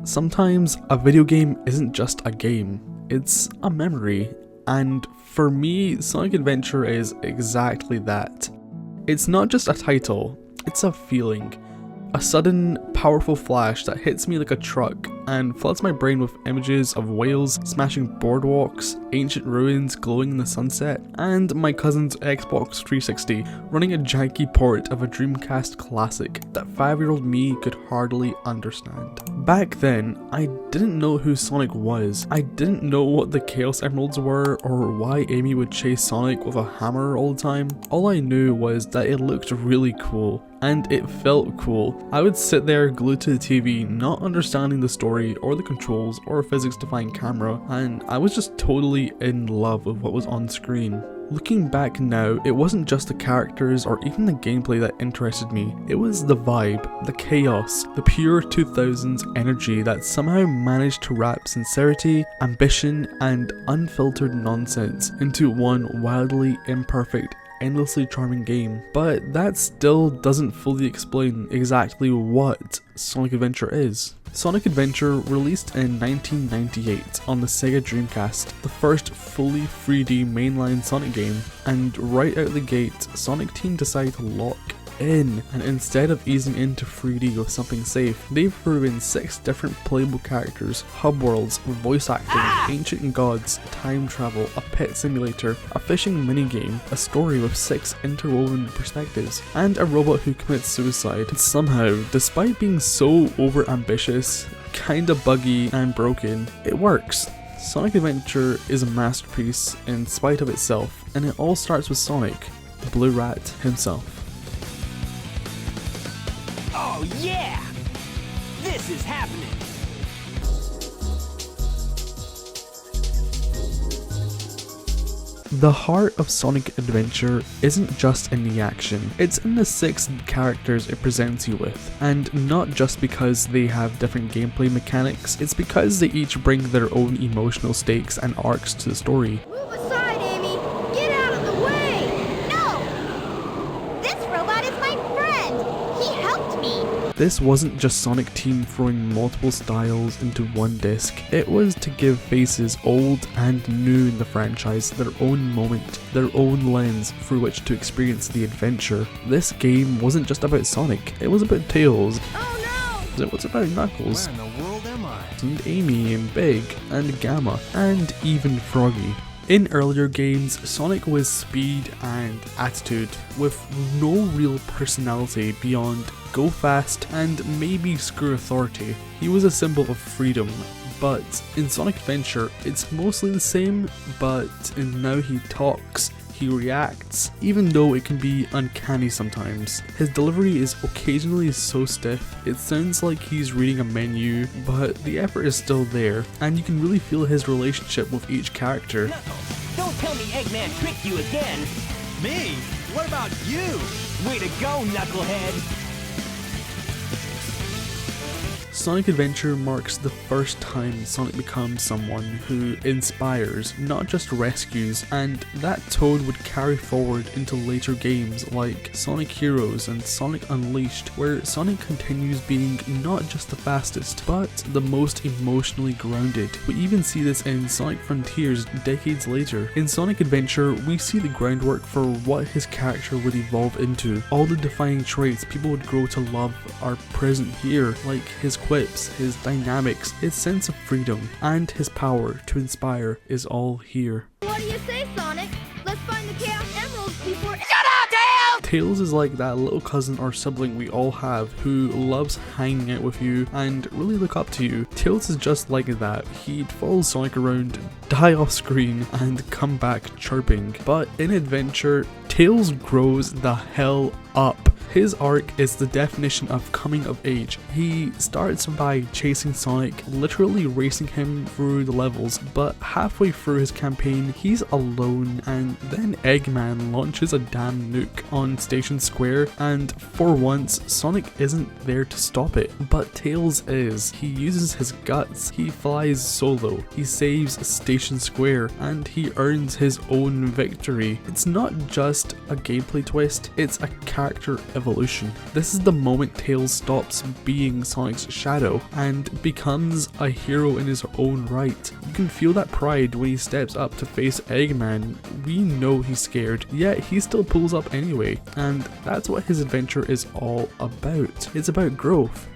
Sometimes a video game isn't just a game, it's a memory, and for me, Sonic Adventure is exactly that. It's not just a title, it's a feeling. A sudden, powerful flash that hits me like a truck and floods my brain with images of whales smashing boardwalks, ancient ruins glowing in the sunset, and my cousin's Xbox 360 running a janky port of a Dreamcast classic that 5-year-old me could hardly understand. Back then, I didn't know who Sonic was. I didn't know what the Chaos Emeralds were or why Amy would chase Sonic with a hammer all the time. All I knew was that it looked really cool. And it felt cool. I would sit there glued to the TV, not understanding the story or the controls or physics-defying camera, and I was just totally in love with what was on screen. Looking back now, it wasn't just the characters or even the gameplay that interested me, it was the vibe, the chaos, the pure 2000s energy that somehow managed to wrap sincerity, ambition, and unfiltered nonsense into one wildly imperfect, endlessly charming game. But that still doesn't fully explain exactly what Sonic Adventure is. Sonic Adventure released in 1998 on the Sega Dreamcast, the first fully 3D mainline Sonic game, and right out the gate, Sonic Team decided to lock in, and instead of easing into 3D with something safe, they threw in 6 different playable characters, hub worlds, voice acting, ancient gods, time travel, a pet simulator, a fishing minigame, a story with 6 interwoven perspectives, and a robot who commits suicide. And somehow, despite being so over-ambitious, kinda buggy and broken, it works. Sonic Adventure is a masterpiece in spite of itself, and it all starts with Sonic, the Blue Rat himself. Oh yeah! This is happening! The heart of Sonic Adventure isn't just in the action, it's in the 6 characters it presents you with. And not just because they have different gameplay mechanics, it's because they each bring their own emotional stakes and arcs to the story. Move aside, Amy! Get out of the way! No! This robot is my friend! He helped me! This wasn't just Sonic Team throwing multiple styles into one disc, it was to give faces old and new in the franchise their own moment, their own lens through which to experience the adventure. This game wasn't just about Sonic, it was about Tails, Oh no! it was about Knuckles, Where in the world am I? and Amy and Big, and Gamma, and even Froggy. In earlier games, Sonic was speed and attitude, with no real personality beyond go fast and maybe screw authority. He was a symbol of freedom, but in Sonic Adventure, it's mostly the same, but now he talks, he reacts, even though it can be uncanny sometimes. His delivery is occasionally so stiff, it sounds like he's reading a menu, but the effort is still there, and you can really feel his relationship with each character. Knuckles, don't tell me Eggman tricked you again! Me? What about you? Way to go, Knucklehead! Sonic Adventure marks the first time Sonic becomes someone who inspires, not just rescues, and that tone would carry forward into later games like Sonic Heroes and Sonic Unleashed, where Sonic continues being not just the fastest, but the most emotionally grounded. We even see this in Sonic Frontiers decades later. In Sonic Adventure, we see the groundwork for what his character would evolve into. All the defining traits people would grow to love are present here, like his quips, his dynamics, his sense of freedom, and his power to inspire is all here. What do you say, Sonic? Let's find the Chaos Emeralds before— Tails is like that little cousin or sibling we all have who loves hanging out with you and really look up to you. Tails is just like that. He'd follow Sonic around, die off screen, and come back chirping. But in Adventure, Tails grows the hell up. His arc is the definition of coming of age. He starts by chasing Sonic, literally racing him through the levels, but halfway through his campaign, he's alone, and then Eggman launches a damn nuke on Station Square, and for once, Sonic isn't there to stop it, but Tails is. He uses his guts, he flies solo, he saves Station Square, and he earns his own victory. It's not just a gameplay twist, it's a character evolution. This is the moment Tails stops being Sonic's shadow and becomes a hero in his own right. You can feel that pride when he steps up to face Eggman. We know he's scared, yet he still pulls up anyway, and that's what his adventure is all about. It's about growth.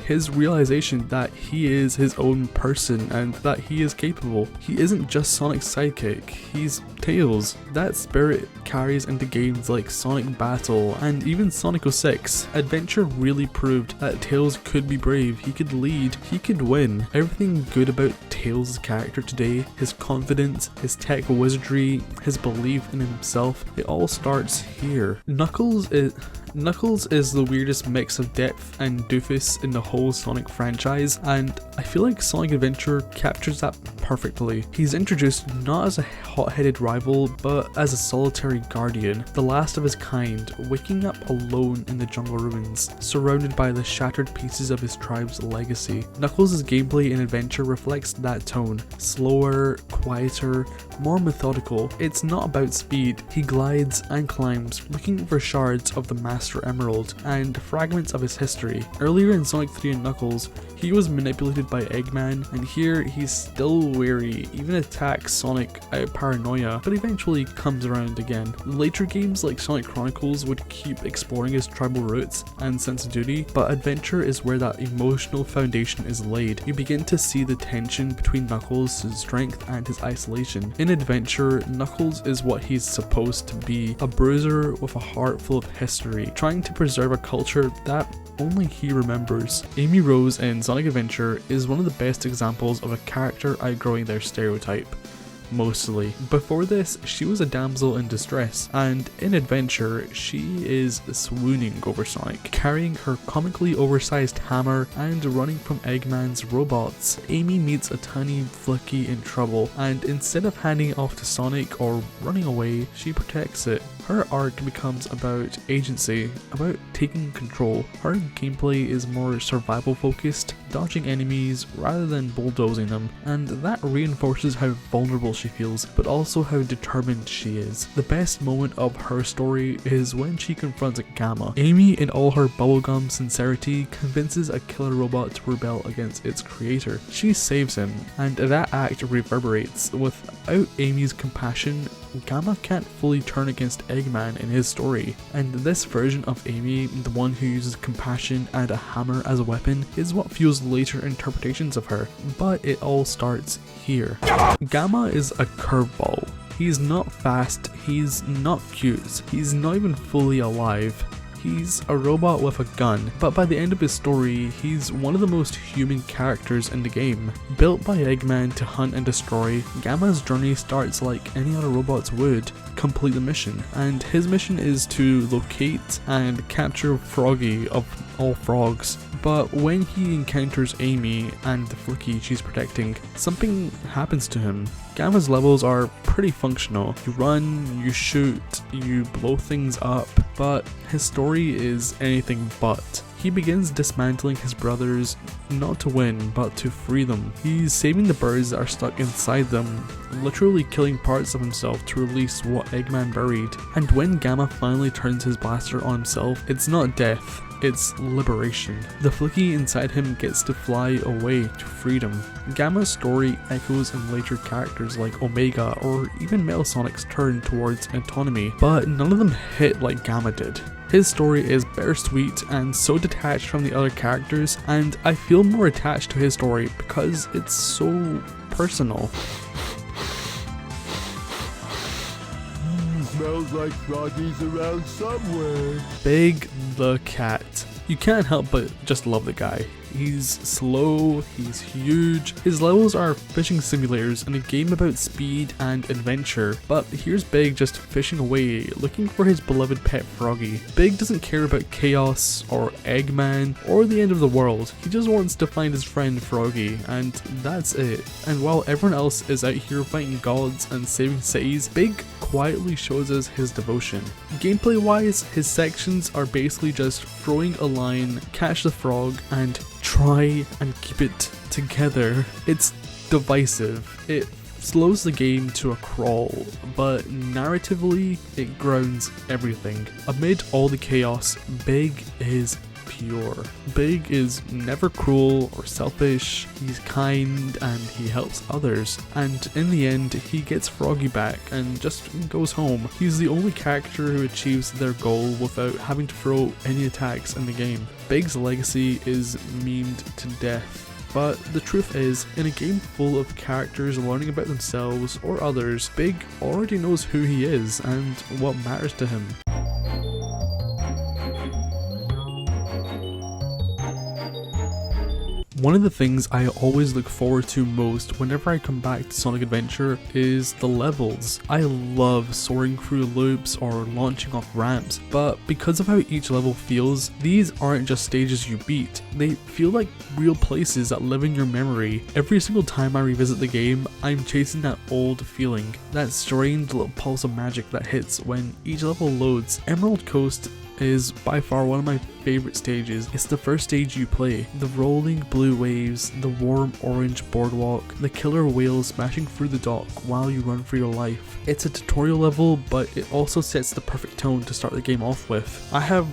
His realization that he is his own person and that he is capable. He isn't just Sonic's sidekick, he's Tails. That spirit carries into games like Sonic Battle and even Sonic 06. Adventure really proved that Tails could be brave, he could lead, he could win. Everything good about Tails' character today, his confidence, his tech wizardry, his belief in himself, it all starts here. Knuckles is the weirdest mix of depth and doofus in the whole Sonic franchise, and I feel like Sonic Adventure captures that perfectly. He's introduced not as a hot-headed rival, but as a solitary guardian, the last of his kind, waking up alone in the jungle ruins, surrounded by the shattered pieces of his tribe's legacy. Knuckles' gameplay in Adventure reflects that tone, slower, quieter, more methodical. It's not about speed, he glides and climbs, looking for shards of the Master Emerald and fragments of his history. Earlier in Sonic 3 and Knuckles, he was manipulated by Eggman, and here he's still wary, even attacks Sonic out of paranoia, but eventually comes around again. Later games like Sonic Chronicles would keep exploring his tribal roots and sense of duty, but Adventure is where that emotional foundation is laid. You begin to see the tension between Knuckles' strength and his isolation. In Adventure, Knuckles is what he's supposed to be, a bruiser with a heart full of history, trying to preserve a culture that only he remembers. Amy Rose in Sonic Adventure is one of the best examples of a character outgrowing their stereotype. Mostly. Before this, she was a damsel in distress, and in Adventure, she is swooning over Sonic, carrying her comically oversized hammer and running from Eggman's robots. Amy meets a tiny Flicky in trouble, and instead of handing it off to Sonic or running away, she protects it. Her arc becomes about agency, about taking control. Her gameplay is more survival focused, dodging enemies rather than bulldozing them, and that reinforces how vulnerable she feels, but also how determined she is. The best moment of her story is when she confronts Gamma. Amy, in all her bubblegum sincerity, convinces a killer robot to rebel against its creator. She saves him, and that act reverberates. Without Amy's compassion, Gamma can't fully turn against Eggman in his story, and this version of Amy, the one who uses compassion and a hammer as a weapon, is what fuels later interpretations of her, but it all starts here. Gamma is a curveball. He's not fast, he's not cute, he's not even fully alive. He's a robot with a gun, but by the end of his story, he's one of the most human characters in the game. Built by Eggman to hunt and destroy, Gamma's journey starts like any other robots would, complete the mission, and his mission is to locate and capture Froggy of all frogs. But when he encounters Amy and the Flicky she's protecting, something happens to him. Gamma's levels are pretty functional. You run, you shoot, you blow things up, but his story is anything but. He begins dismantling his brothers, not to win, but to free them. He's saving the birds that are stuck inside them, literally killing parts of himself to release what Eggman buried. And when Gamma finally turns his blaster on himself, it's not death, it's liberation. The Flicky inside him gets to fly away to freedom. Gamma's story echoes in later characters like Omega or even Metal Sonic's turn towards autonomy, but none of them hit like Gamma did. His story is bittersweet and so detached from the other characters, and I feel more attached to his story because it's so personal. Smells like Froggy's around somewhere. Big the cat. You can't help but just love the guy. He's slow, he's huge, his levels are fishing simulators in a game about speed and adventure, but here's Big just fishing away, looking for his beloved pet Froggy. Big doesn't care about chaos, or Eggman, or the end of the world, he just wants to find his friend Froggy, and that's it. And while everyone else is out here fighting gods and saving cities, Big quietly shows us his devotion. Gameplay wise, his sections are basically just throwing a line, catch the frog, and try and keep it together. It's divisive, it slows the game to a crawl, but narratively it grounds everything. Amid all the chaos, Big is pure. Big is never cruel or selfish, he's kind and he helps others, and in the end he gets Froggy back and just goes home. He's the only character who achieves their goal without having to throw any attacks in the game. Big's legacy is memed to death. But the truth is, in a game full of characters learning about themselves or others, Big already knows who he is and what matters to him. One of the things I always look forward to most whenever I come back to Sonic Adventure is the levels. I love soaring through loops or launching off ramps, but because of how each level feels, these aren't just stages you beat, they feel like real places that live in your memory. Every single time I revisit the game, I'm chasing that old feeling, that strange little pulse of magic that hits when each level loads. Emerald Coast is by far one of my favorite stages. It's the first stage you play. The rolling blue waves, the warm orange boardwalk, the killer whales smashing through the dock while you run for your life. It's a tutorial level, but it also sets the perfect tone to start the game off with. I have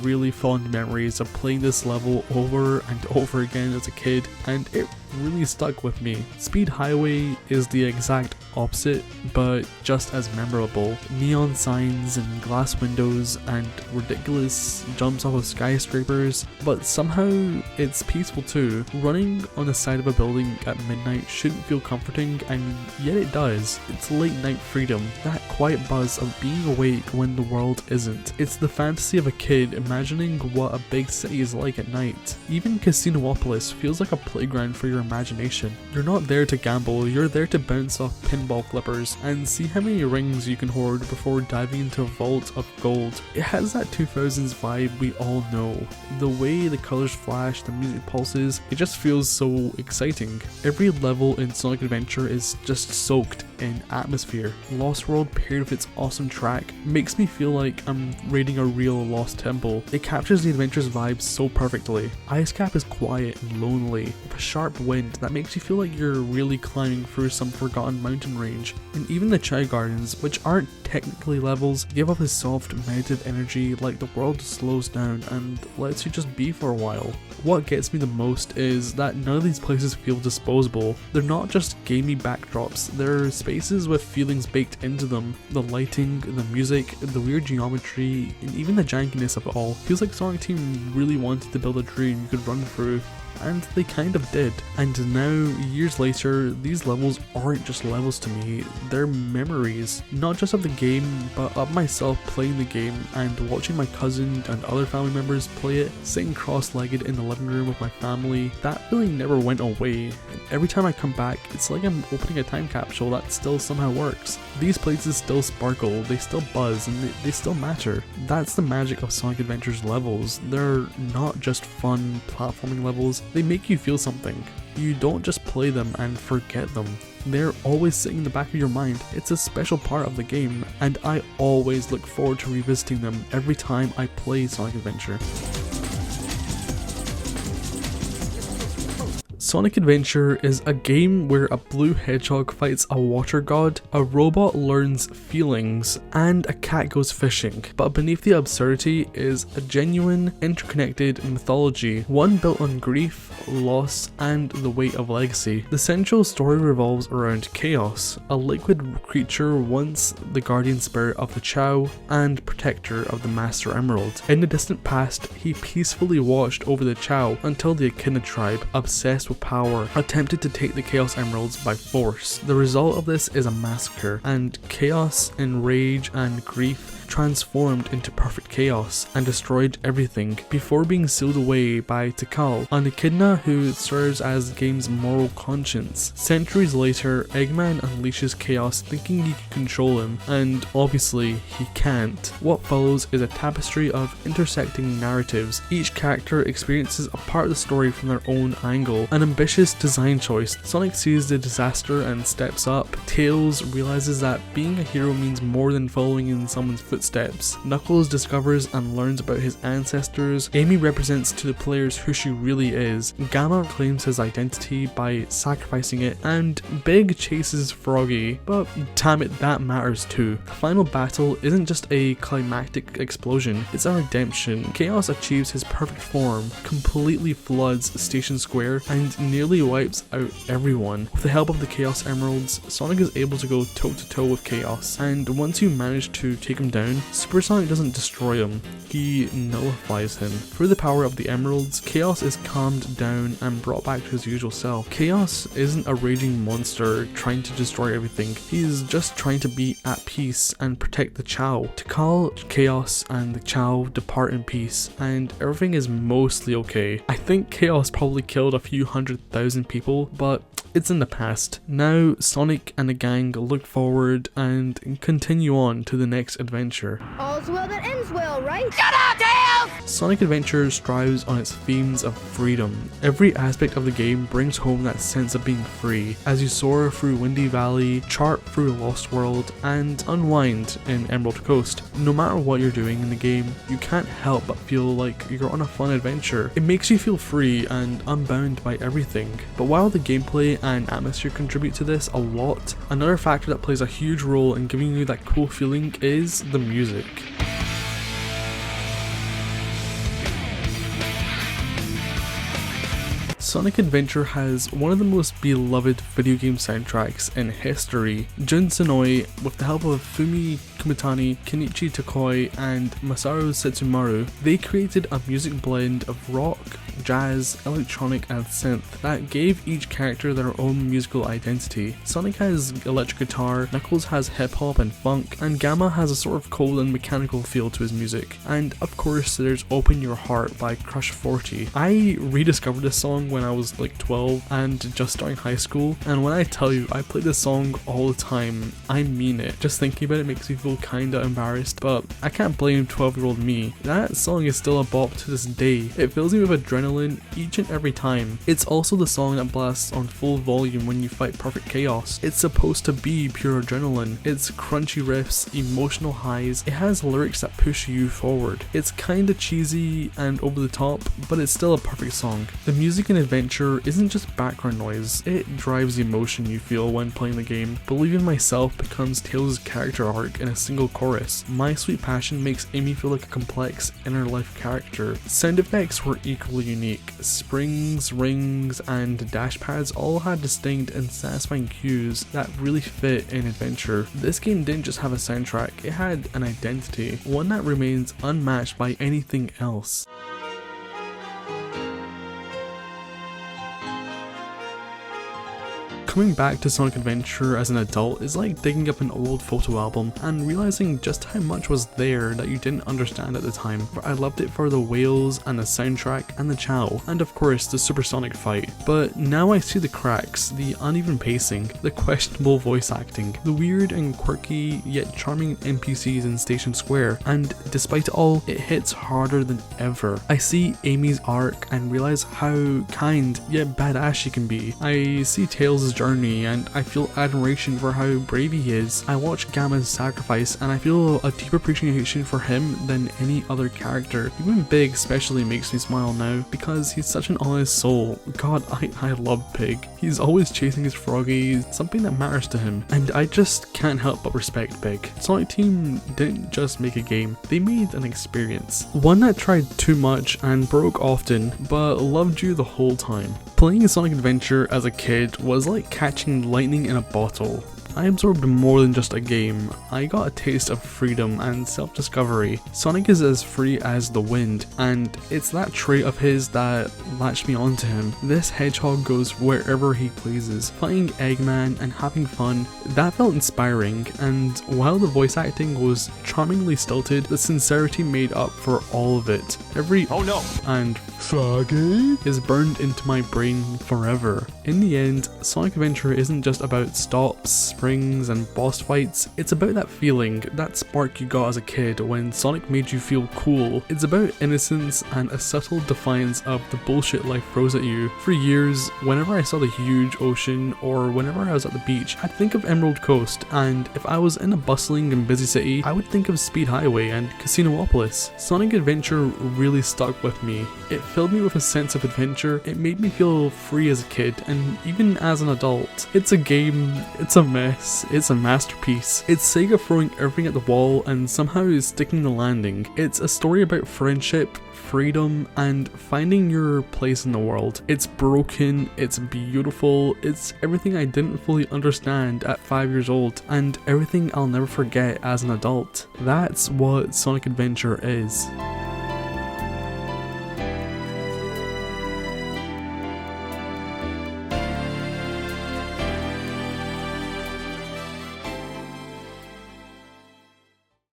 really fond memories of playing this level over and over again as a kid, and it really stuck with me. Speed Highway is the exact opposite, but just as memorable. Neon signs and glass windows and ridiculous jumps off of skyscrapers, but somehow it's peaceful too. Running on the side of a building at midnight shouldn't feel comforting, and yet it does. It's late night freedom, that quiet buzz of being awake when the world isn't. It's the fantasy of a kid imagining what a big city is like at night. Even Casinopolis feels like a playground for your imagination. You're not there to gamble, you're there to bounce off pinball clippers and see how many rings you can hoard before diving into a vault of gold. It has that 2000s vibe we all know. The way the colors flash, the music pulses, it just feels so exciting. Every level in Sonic Adventure is just soaked in atmosphere. Lost World paired with its awesome track makes me feel like I'm raiding a real lost temple. It captures the adventure's vibes so perfectly. Ice Cap is quiet and lonely, with a sharp wind that makes you feel like you're really climbing through some forgotten mountain range. And even the Chao Gardens, which aren't technically levels, give off a soft, meditative energy like the world slows down and lets you just be for a while. What gets me the most is that none of these places feel disposable. They're not just gamey backdrops, they're spaces with feelings baked into them. The lighting, the music, the weird geometry, and even the jankiness of it all feels like Sonic Team really wanted to build a dream you could run through. And they kind of did. And now, years later, these levels aren't just levels to me, they're memories. Not just of the game, but of myself playing the game and watching my cousin and other family members play it, sitting cross-legged in the living room with my family. That feeling never went away. And every time I come back, it's like I'm opening a time capsule that still somehow works. These places still sparkle, they still buzz, and they still matter. That's the magic of Sonic Adventure's levels. They're not just fun platforming levels, they make you feel something. You don't just play them and forget them. They're always sitting in the back of your mind. It's a special part of the game, and I always look forward to revisiting them every time I play Sonic Adventure. Sonic Adventure is a game where a blue hedgehog fights a water god, a robot learns feelings, and a cat goes fishing. But beneath the absurdity is a genuine, interconnected mythology, one built on grief, loss, and the weight of legacy. The central story revolves around Chaos, a liquid creature once the guardian spirit of the Chao and protector of the Master Emerald. In the distant past, he peacefully watched over the Chao until the Echidna tribe, obsessed with power, attempted to take the Chaos Emeralds by force. The result of this is a massacre, and Chaos, in rage and grief, transformed into perfect chaos and destroyed everything before being sealed away by Tikal, an Echidna who serves as the game's moral conscience. Centuries later, Eggman unleashes Chaos thinking he can control him, and obviously he can't. What follows is a tapestry of intersecting narratives. Each character experiences a part of the story from their own angle. An ambitious design choice. Sonic sees the disaster and steps up. Tails realizes that being a hero means more than following in someone's footsteps footsteps. Knuckles discovers and learns about his ancestors. Amy represents to the players who she really is. Gamma claims his identity by sacrificing it, and Big chases Froggy, but damn it, that matters too. The final battle isn't just a climactic explosion, it's a redemption. Chaos achieves his perfect form, completely floods Station Square, and nearly wipes out everyone. With the help of the Chaos Emeralds, Sonic is able to go toe to toe with Chaos, and once you manage to take him down, Super Sonic doesn't destroy him, he nullifies him. Through the power of the Emeralds, Chaos is calmed down and brought back to his usual self. Chaos isn't a raging monster trying to destroy everything, he's just trying to be at peace and protect the Chao. Tikal, Chaos, and the Chao depart in peace, and everything is mostly okay. I think Chaos probably killed a few 100,000 people, but it's in the past. Now Sonic and the gang look forward and continue on to the next adventure. All's well that ends well, right? Sonic Adventure strives on its themes of freedom. Every aspect of the game brings home that sense of being free, as you soar through Windy Valley, chart through Lost World, and unwind in Emerald Coast. No matter what you're doing in the game, you can't help but feel like you're on a fun adventure. It makes you feel free and unbound by everything. But while the gameplay and atmosphere contribute to this a lot, another factor that plays a huge role in giving you that cool feeling is the music. Sonic Adventure has one of the most beloved video game soundtracks in history. Jun Senoue, with the help of Fumi Kumatani, Kenichi Tokoi, and Masaru Setsumaru, they created a music blend of rock, jazz, electronic, and synth that gave each character their own musical identity. Sonic has electric guitar, Knuckles has hip hop and funk, and Gamma has a sort of cold and mechanical feel to his music. And of course there's Open Your Heart by Crush 40. I rediscovered this song when I was like 12 and just starting high school, and when I tell you I play this song all the time, I mean it. Just thinking about it makes me feel kinda embarrassed, but I can't blame 12-year-old me. That song is still a bop to this day. It fills me with adrenaline each and every time. It's also the song that blasts on full volume when you fight Perfect Chaos. It's supposed to be pure adrenaline. It's crunchy riffs, emotional highs, it has lyrics that push you forward. It's kinda cheesy and over the top, but it's still a perfect song. The music in Adventure isn't just background noise, it drives the emotion you feel when playing the game. Believe in Myself becomes Tails' character arc in a single chorus. My Sweet Passion makes Amy feel like a complex inner life character. Sound effects were equally unique. Springs, rings, and dash pads all had distinct and satisfying cues that really fit in Adventure. This game didn't just have a soundtrack, it had an identity, one that remains unmatched by anything else. Coming back to Sonic Adventure as an adult is like digging up an old photo album and realizing just how much was there that you didn't understand at the time. But I loved it for the whales and the soundtrack and the Chao, and of course the supersonic fight. But now I see the cracks, the uneven pacing, the questionable voice acting, the weird and quirky yet charming NPCs in Station Square, and despite it all, it hits harder than ever. I see Amy's arc and realize how kind yet badass she can be. I see Tails' journey and I feel admiration for how brave he is. I watch Gamma's sacrifice and I feel a deep appreciation for him than any other character. Even Big especially makes me smile now because he's such an honest soul. God, I love Big. He's always chasing his Froggy, something that matters to him, and I just can't help but respect Big. Sonic Team didn't just make a game, they made an experience. One that tried too much and broke often, but loved you the whole time. Playing Sonic Adventure as a kid was like catching lightning in a bottle. I absorbed more than just a game. I got a taste of freedom and self-discovery. Sonic is as free as the wind, and it's that trait of his that latched me onto him. This hedgehog goes wherever he pleases. Fighting Eggman and having fun, that felt inspiring, and while the voice acting was charmingly stilted, the sincerity made up for all of it. Every Oh no! and Froggy? is burned into my brain forever. In the end, Sonic Adventure isn't just about stops, springs, and boss fights. It's about that feeling, that spark you got as a kid when Sonic made you feel cool. It's about innocence and a subtle defiance of the bullshit life throws at you. For years, whenever I saw the huge ocean or whenever I was at the beach, I'd think of Emerald Coast, and if I was in a bustling and busy city, I would think of Speed Highway and Casinopolis. Sonic Adventure really stuck with me. It filled me with a sense of adventure. It made me feel free as a kid and even as an adult. It's a game, it's a mess, it's a masterpiece. It's Sega throwing everything at the wall and somehow sticking the landing. It's a story about friendship, freedom, and finding your place in the world. It's broken, it's beautiful, it's everything I didn't fully understand at 5 years old, and everything I'll never forget as an adult. That's what Sonic Adventure is.